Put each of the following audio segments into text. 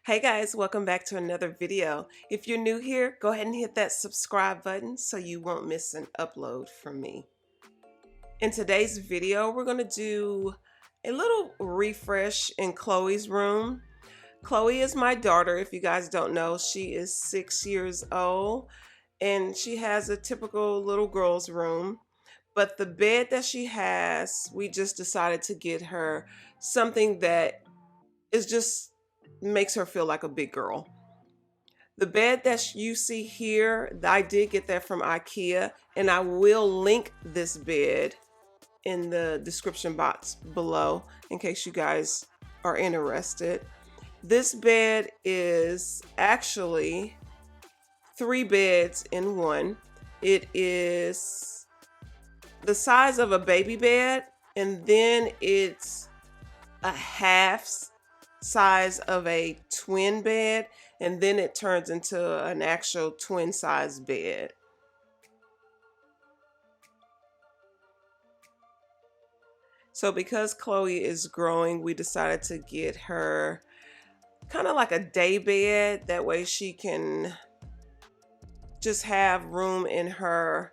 Hey guys, welcome back to another video. If you're new here, go ahead and hit that subscribe button so you won't miss an upload from me. In today's video, we're going to do a little refresh in Khloe's room. Khloe is my daughter. If you guys don't know, she is 6 years old and she has a typical little girl's room. But the bed that she has, we just decided to get her something that is just makes her feel like a big girl. The bed that you see here, I did get that from Ikea, and I will link this bed in the description box below in case you guys are interested. This bed is actually 3 beds in one. It is the size of a baby bed, and then it's a half size of a twin bed, and then it turns into an actual twin size bed. So because Khloe is growing, we decided to get her kind of like a day bed. That way she can just have room in her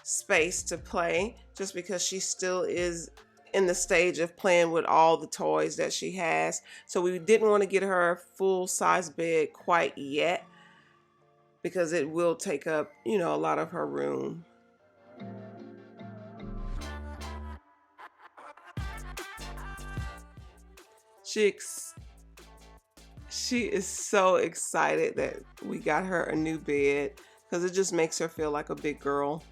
space to play, just because she still is in the stage of playing with all the toys that she has. So we didn't want to get her a full size bed quite yet because it will take up, a lot of her room. She is so excited that we got her a new bed because it just makes her feel like a big girl.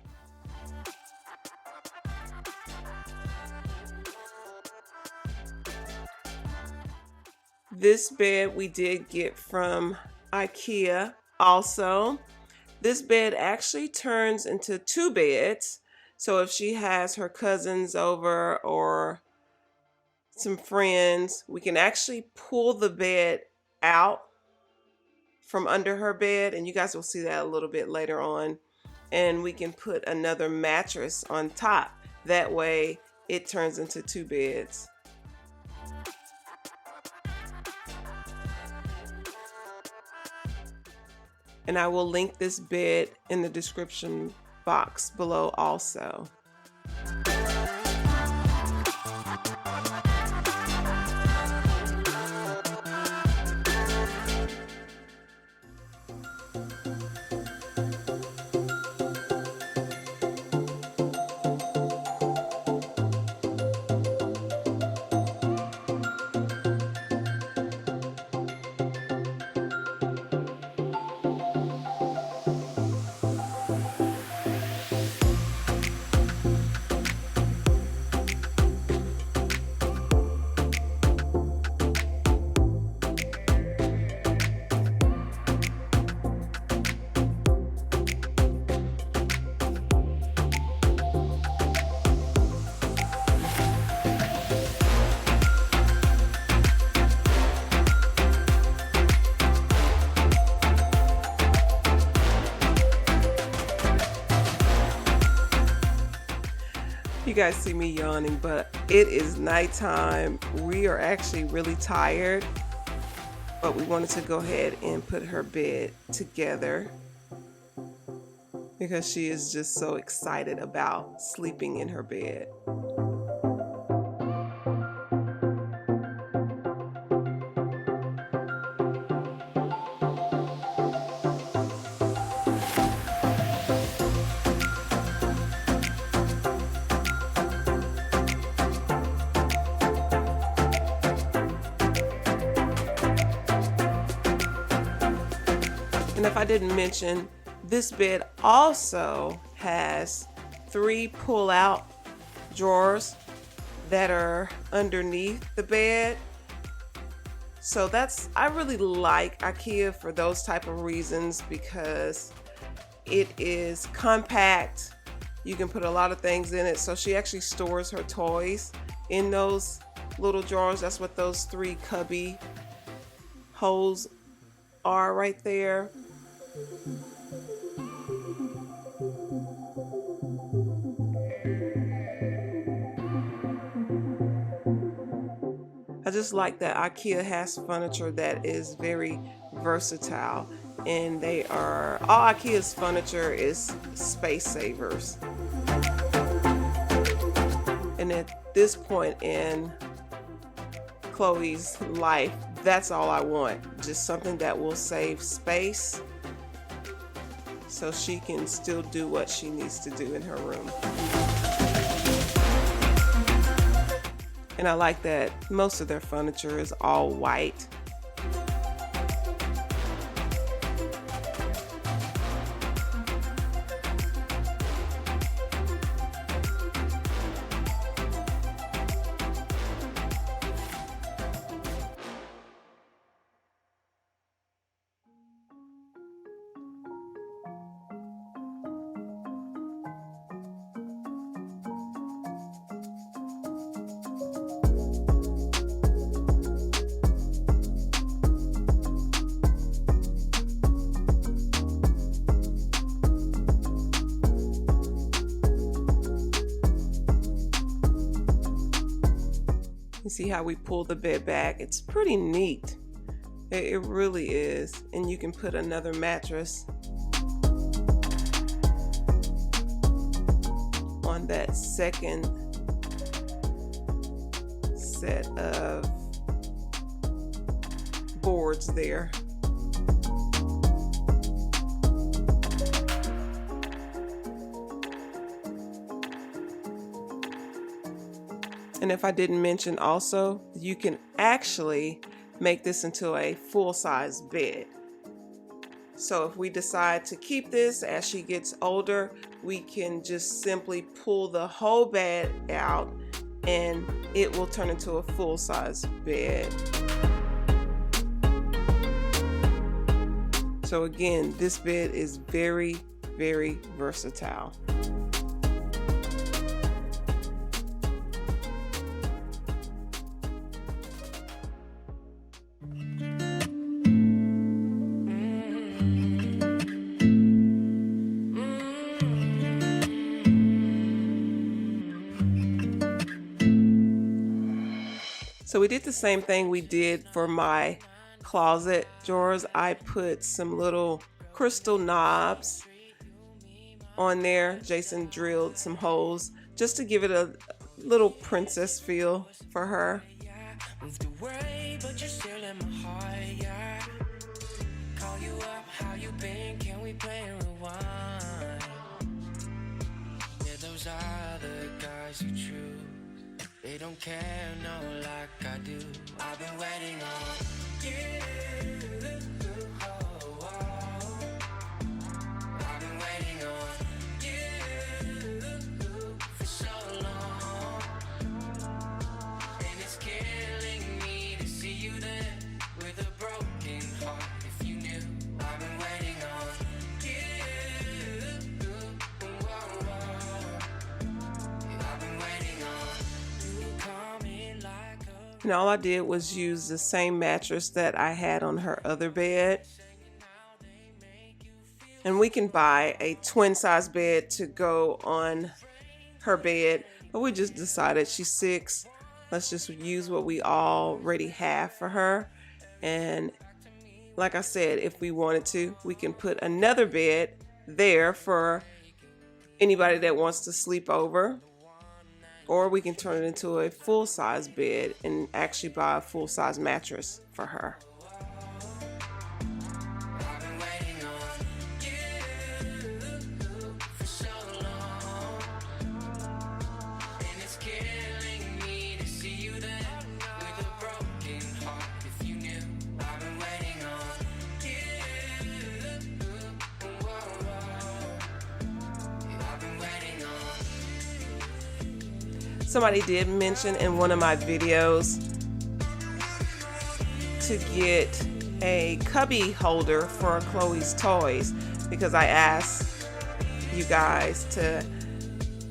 This bed we did get from Ikea also. This bed actually turns into 2 beds. So if she has her cousins over or some friends, we can actually pull the bed out from under her bed, and you guys will see that a little bit later on. And we can put another mattress on top. That way it turns into 2 beds. And I will link this bed in the description box below also. You guys see me yawning, but it is nighttime. We are actually really tired, but we wanted to go ahead and put her bed together because she is just so excited about sleeping in her bed. And if I didn't mention, this bed also has 3 pull-out drawers that are underneath the bed. So I really like Ikea for those type of reasons, because it is compact. You can put a lot of things in it. So she actually stores her toys in those little drawers. That's what those 3 cubby holes are right there. I just like that Ikea has furniture that is very versatile, and all Ikea's furniture is space savers. And at this point in Khloe's life, that's all I want. Just something that will save space so she can still do what she needs to do in her room. And I like that most of their furniture is all white. You see how we pull the bed back? It's pretty neat. It really is. And you can put another mattress on that second set of boards there. And if I didn't mention also, you can actually make this into a full-size bed. So if we decide to keep this as she gets older, we can just simply pull the whole bed out and it will turn into a full-size bed. So again, this bed is very, very versatile. So we did the same thing we did for my closet drawers. I put some little crystal knobs on there. Jason drilled some holes just to give it a little princess feel for her. Moved away, but you're still in my heart, yeah. Call you up, how you been? Can we play and rewind? Yeah, those are the guys who choose. They don't care, no, like I do. I've been waiting on you. Oh, oh. I've been waiting on you for so long. And it's killing me to see you there with a broken heart. If you knew, I've been waiting on you. Oh, oh. I've been waiting on. And all I did was use the same mattress that I had on her other bed. And we can buy a twin size bed to go on her bed, but we just decided she's 6. Let's just use what we already have for her. And like I said, if we wanted to, we can put another bed there for anybody that wants to sleep over. Or we can turn it into a full-size bed and actually buy a full-size mattress for her. Somebody did mention in one of my videos to get a cubby holder for Khloe's toys, because I asked you guys to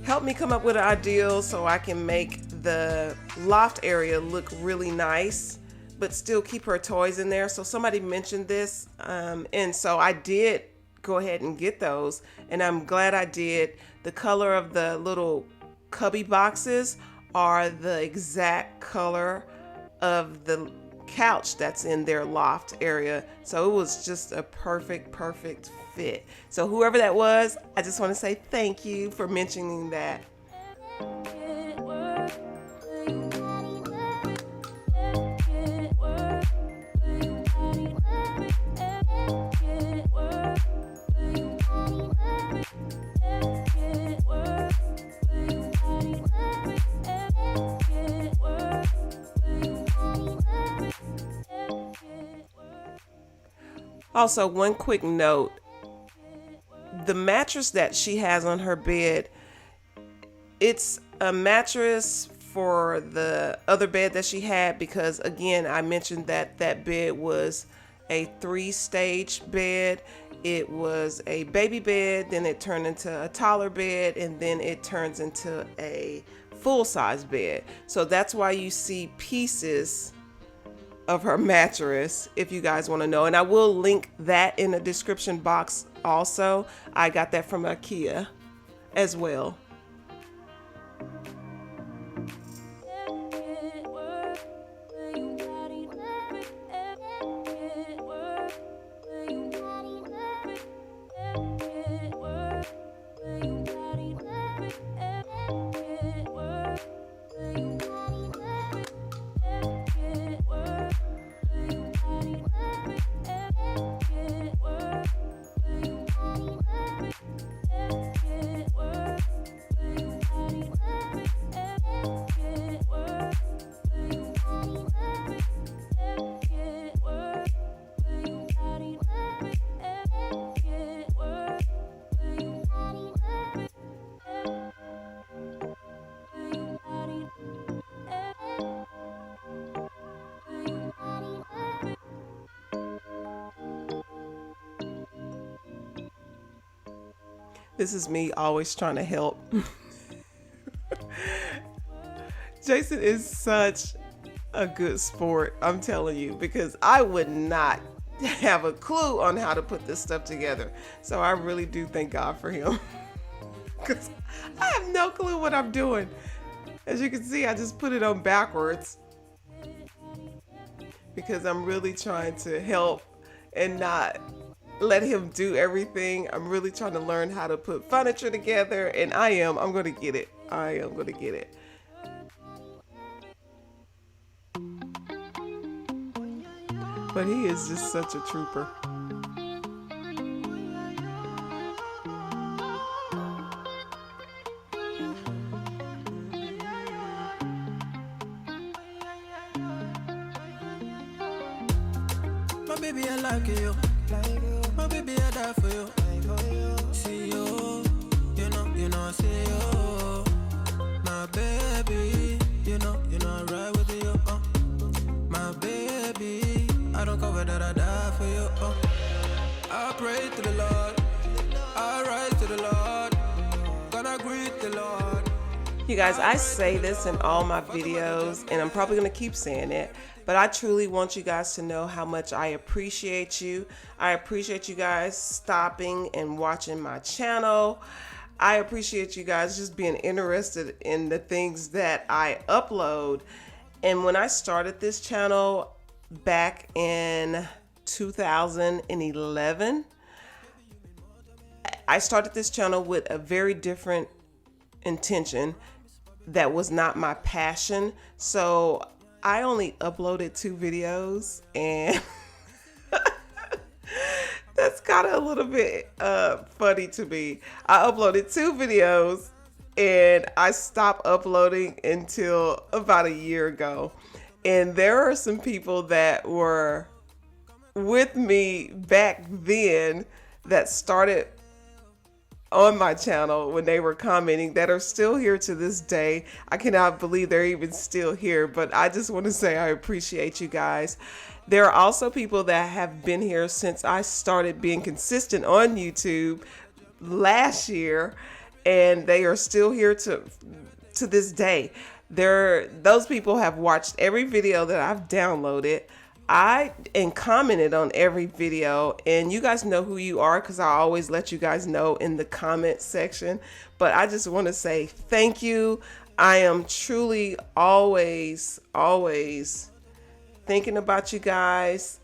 help me come up with an ideal so I can make the loft area look really nice but still keep her toys in there. So somebody mentioned this, and so I did go ahead and get those, and I'm glad I did. The color of the little cubby boxes are the exact color of the couch that's in their loft area. So it was just a perfect fit. So whoever that was, I just want to say thank you for mentioning that. Also, one quick note, the mattress that she has on her bed, it's a mattress for the other bed that she had, because again, I mentioned that that bed was a 3-stage bed. It was a baby bed, then it turned into a taller bed, and then it turns into a full-size bed. So that's why you see pieces of her mattress, if you guys want to know. And I will link that in the description box also. I got that from Ikea as well. This is me always trying to help. Jason is such a good sport, I'm telling you, because I would not have a clue on how to put this stuff together. So I really do thank God for him, because I have no clue what I'm doing. As you can see, I just put it on backwards because I'm really trying to help and not let him do everything. I'm really trying to learn how to put furniture together, and I'm going to get it. I am going to get it. But he is just such a trooper. My baby, I like you. My baby, I die for you. See you, you know, see you. My baby, you know, I ride with you. My baby, I don't cover that, I die for you. I pray to the Lord, I rise to the Lord, gonna greet the Lord. You guys, I say this in all my videos, and I'm probably going to keep saying it, but I truly want you guys to know how much I appreciate you. I appreciate you guys stopping and watching my channel. I appreciate you guys just being interested in the things that I upload. And when I started this channel back in 2011, I started this channel with a very different intention. That was not my passion. So I only uploaded 2 videos, and that's kind of a little bit funny to me. I uploaded 2 videos and I stopped uploading until about a year ago. And there are some people that were with me back then that started on my channel when they were commenting that are still here to this day. I cannot believe they're even still here, but I just want to say I appreciate you guys. There are also people that have been here since I started being consistent on YouTube last year, and they are still here to this day. Those people have watched every video that I've downloaded. I commented on every video, and you guys know who you are because I always let you guys know in the comment section. But I just want to say thank you. I am truly always thinking about you guys.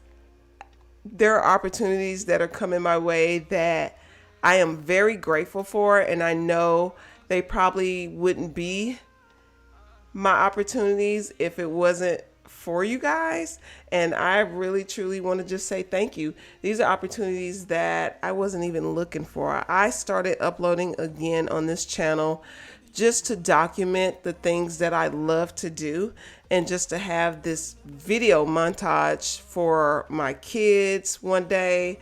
There are opportunities that are coming my way that I am very grateful for, and I know they probably wouldn't be my opportunities if it wasn't for you guys. And I really truly want to just say thank you. These are opportunities that I wasn't even looking for. I started uploading again on this channel just to document the things that I love to do, and just to have this video montage for my kids one day,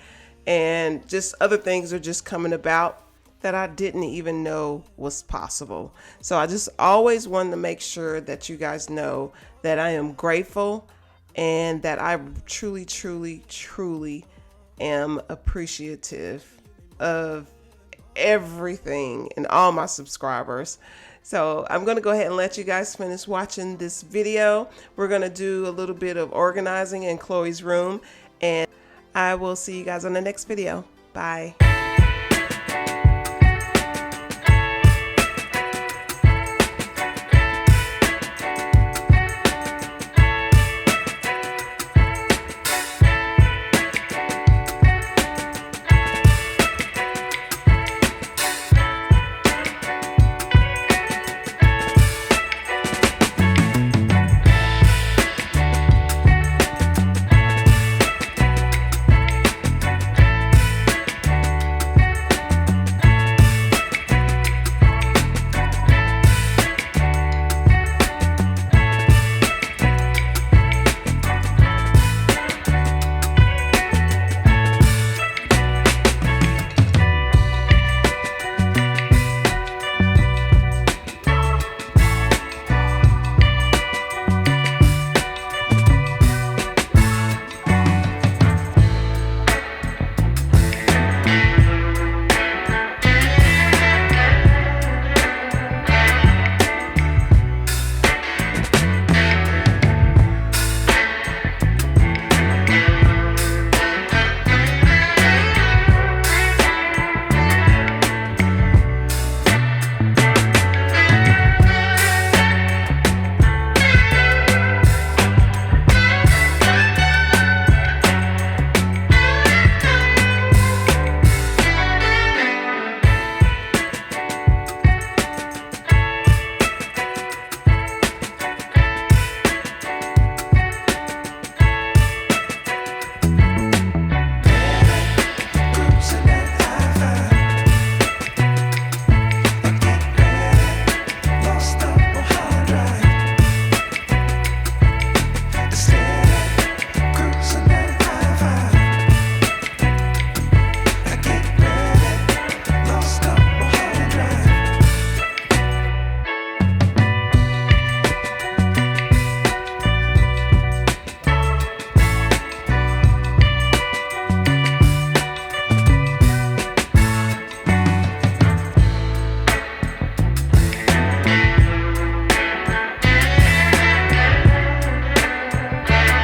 and just other things are just coming about that I didn't even know was possible. So I just always wanted to make sure that you guys know that I am grateful, and that I truly, truly, truly am appreciative of everything and all my subscribers. So I'm going to go ahead and let you guys finish watching this video. We're going to do a little bit of organizing in Khloe's room, and I will see you guys on the next video. Bye.